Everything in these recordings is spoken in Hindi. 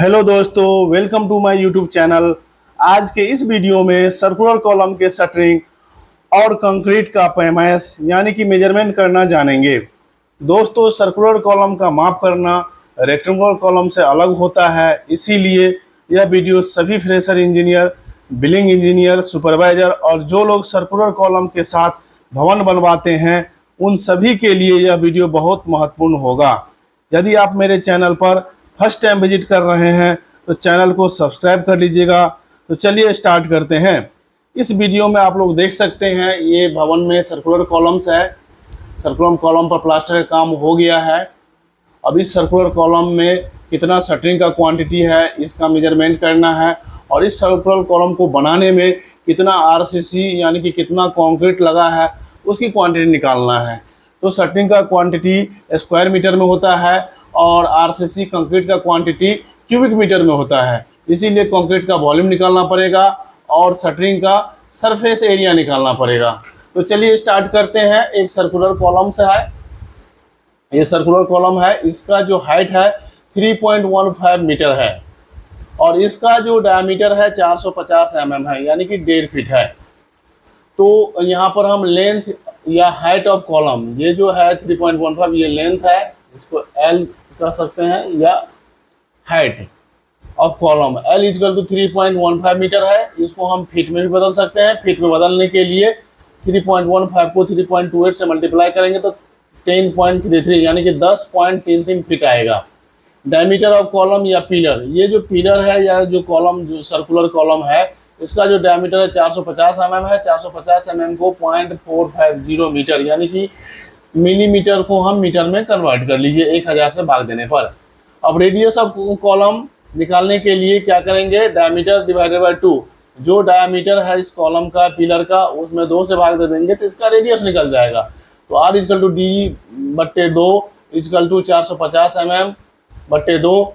हेलो दोस्तों, welcome to my YouTube channel. आज के इस वीडियो में सर्कुलर कॉलम के शटरिंग और कंक्रीट का पैमाइश यानी कि मेजरमेंट करना जानेंगे। दोस्तों, सर्कुलर कॉलम का माप करना रेक्टेंगुलर कॉलम से अलग होता है, इसीलिए यह वीडियो सभी fresher engineer, building engineer, supervisor और जो लोग सर्कुलर कॉलम के साथ भवन बनवाते हैं उन सभी के लिए यह वीडियो बहुत महत्वपूर्ण होगा। यदि आप मेरे चैनल पर फर्स्ट टाइम विजिट कर रहे हैं तो चैनल को सब्सक्राइब कर लीजिएगा। तो चलिए स्टार्ट करते हैं। इस वीडियो में आप लोग देख सकते हैं, ये भवन में सर्कुलर कॉलम्स है। सर्कुलर कॉलम पर प्लास्टर का काम हो गया है। अब इस सर्कुलर कॉलम में कितना शटरिंग का क्वांटिटी है इसका मेजरमेंट करना है, और इस सर्कुलर कॉलम को बनाने में कितना आरसीसी यानी कि कितना कंक्रीट लगा है उसकी क्वांटिटी निकालना है। तो शटरिंग का क्वांटिटी स्क्वायर मीटर में होता है और आरसीसी कंक्रीट का क्वांटिटी क्यूबिक मीटर में होता है। इसीलिए कंक्रीट का वॉल्यूम निकालना पड़ेगा और शटरिंग का सरफेस एरिया निकालना पड़ेगा। तो चलिए स्टार्ट करते हैं। एक सर्कुलर कॉलम से है, ये सर्कुलर कॉलम है, इसका जो हाइट है 3.15 मीटर है और इसका जो डायमीटर है 450 mm है, यानी कि 1.5 फीट है। तो यहाँ पर हम लेंथ या हाइट ऑफ कॉलम, ये जो है 3.15 ये लेंथ है, इसको L कह सकते हैं, या height of column L equal to 3.15 metre है। इसको हम फीट में भी बदल सकते हैं। फीट में बदलने के लिए 3.15 को 3.28 से मल्टीप्लाई करेंगे तो 10.33 यानी कि 10.33 फीट आएगा। डायमीटर ऑफ कॉलम या पिलर, ये जो पिलर है या जो कॉलम, जो सर्कुलर कॉलम है, इसका जो डायमीटर है 450 mm है। 450 mm को 0.450 मीटर यानी कि मिलीमीटर को हम मीटर में कन्वर्ट कर लीजिए 1000 से भाग देने पर। अब रेडियस ऑफ कॉलम निकालने के लिए क्या करेंगे, डायमीटर डिवाइडेड बाय 2। जो डायमीटर है इस कॉलम का, पिलर का, उसमें 2 से भाग दे देंगे तो इसका रेडियस निकल जाएगा। तो R equal to D/2 equal to 450 mm बट्टे 2,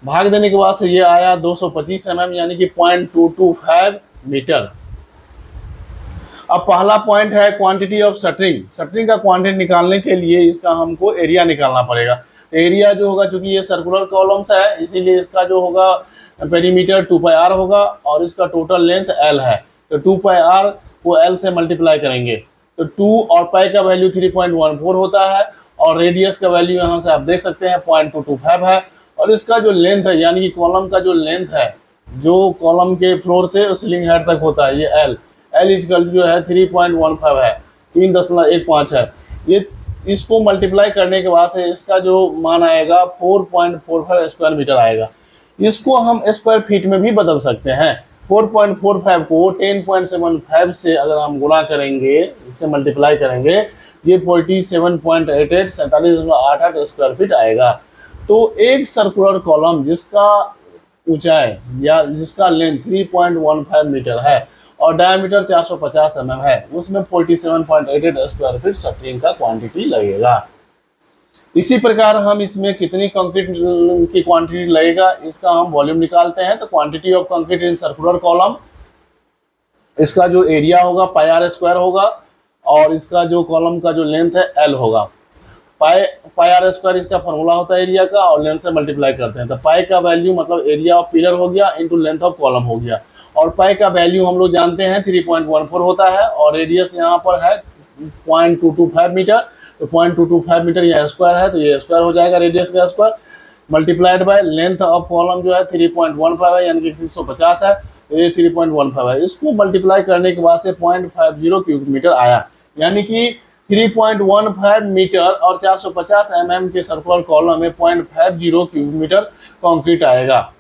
भाग देने के बाद से ये आया 225 mm यानी कि 0.225 मीटर। अब पहला पॉइंट है क्वांटिटी ऑफ शटरिंग। शटरिंग का क्वांटिटी निकालने के लिए इसका हमको एरिया निकालना पड़ेगा। एरिया जो होगा, चूंकि ये सर्कुलर कॉलम्स है इसीलिए इसका जो होगा पेरीमीटर 2πr होगा और इसका टोटल लेंथ L है। तो 2πr को L से मल्टीप्लाई करेंगे तो 2 और पाई का वैल्यू 3.14 होता है और रेडियस का वैल्यू यहाँ से आप देख सकते हैं 0.225 है। और इसका जो लेंथ है यानी कि कॉलम का जो लेंथ है, जो कॉलम के फ्लोर से सीलिंग हेड तक होता है, ये L इक्वल जो है 3.15 है, 3.15 है। ये इसको मल्टीप्लाई करने के बाद से इसका जो मान आएगा 4.45 स्क्वायर मीटर आएगा। इसको हम स्क्वायर फीट में भी बदल सकते हैं। 4.45 को 10.75 से अगर हम गुणा करेंगे, इससे मल्टीप्लाई करेंगे, ये 47.88 47.88 स्क्वायर फीट आएगा। तो एक सर्कुलर कॉलम जिसका ऊंचाई या जिसका लेंथ 3.15 मीटर है और डायमीटर 450 mm है, उसमें 47.88 स्क्वायर फीट शटरिंग का क्वांटिटी लगेगा। इसी प्रकार हम इसमें कितनी कंक्रीट की क्वांटिटी लगेगा इसका हम वॉल्यूम निकालते हैं। तो quantity of concrete in circular column, इसका जो एरिया होगा πr स्क्वायर होगा और इसका जो कॉलम का जो लेंथ है L होगा। πr स्क्वायर इसका फॉर्मूला होता है एरिया का और लेंथ से मल्टीप्लाई करते हैं। तो पाई का वैल्यू मतलब एरिया ऑफ पिलर हो गया इंटू लेंथ ऑफ कॉलम हो गया, और पाई का वैल्यू हम लोग जानते हैं 3.14 होता है और रेडियस यहाँ पर है 0.225 मीटर। तो 0.225 मीटर यह स्क्वायर है तो ये स्क्वायर हो जाएगा, रेडियस का square multiplied by length of column जो है 3.15 है यानी कि 350 है, तो ये 3.15 है। इसको मल्टीप्लाई करने के बाद से 0.50 क्यूबिक मीटर आया, यानी कि 3.15 मीटर और 450 mm के सर्कुलर कॉलम में 0.50 क्यूबिक मीटर कंक्रीट आएगा।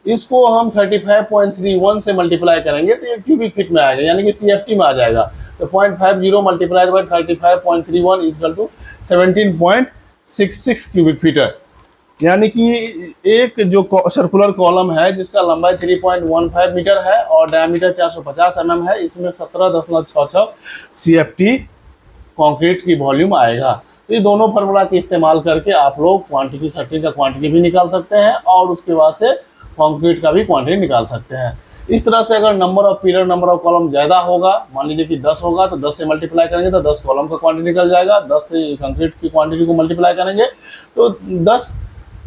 इसको हम 35.31 से मल्टीप्लाई करेंगे तो ये क्यूबिक फीट में आएगा, यानी कि CFT में आ जाएगा। तो 0.50 multiplied by 35.31 equal to 17.66 cubic feet, यानी कि एक जो सर्कुलर कॉलम है जिसका लंबाई 3.15 मीटर है और डायमीटर 450 mm है, इसमें 17.66 CFT कंक्रीट की वॉल्यूम आएगा। तो ये दोनों फार्मूला के इस्तेमाल करके आप लोग क्वांटिटी, शटरिंग का क्वांटिटी भी निकाल सकते हैं और उसके बाद से कंक्रीट का भी क्वांटिटी निकाल सकते हैं। इस तरह से अगर number of pillar, number of column ज़्यादा होगा, मान लीजिए कि 10 होगा तो 10 से मल्टीप्लाई करेंगे तो 10 कॉलम का क्वांटिटी निकल जाएगा। 10 से कंक्रीट की क्वांटिटी को मल्टीप्लाई करेंगे तो 10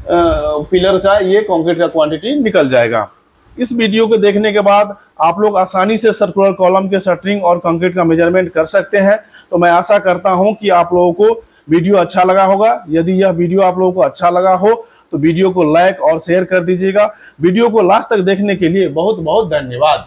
पिलर का ये कंक्रीट का क्वांटिटी निकल जाएगा। इस वीडियो को देखने के बाद आप लोग आसानी से सर्कुलर कॉलम के शटरिंग और कंक्रीट का मेजरमेंट कर सकते हैं। तो मैं आशा करता हूं कि आप लोगों को वीडियो अच्छा लगा होगा। यदि यह वीडियो आप लोगों को अच्छा लगा हो तो वीडियो को लाइक और शेयर कर दीजिएगा। वीडियो को लास्ट तक देखने के लिए बहुत बहुत धन्यवाद।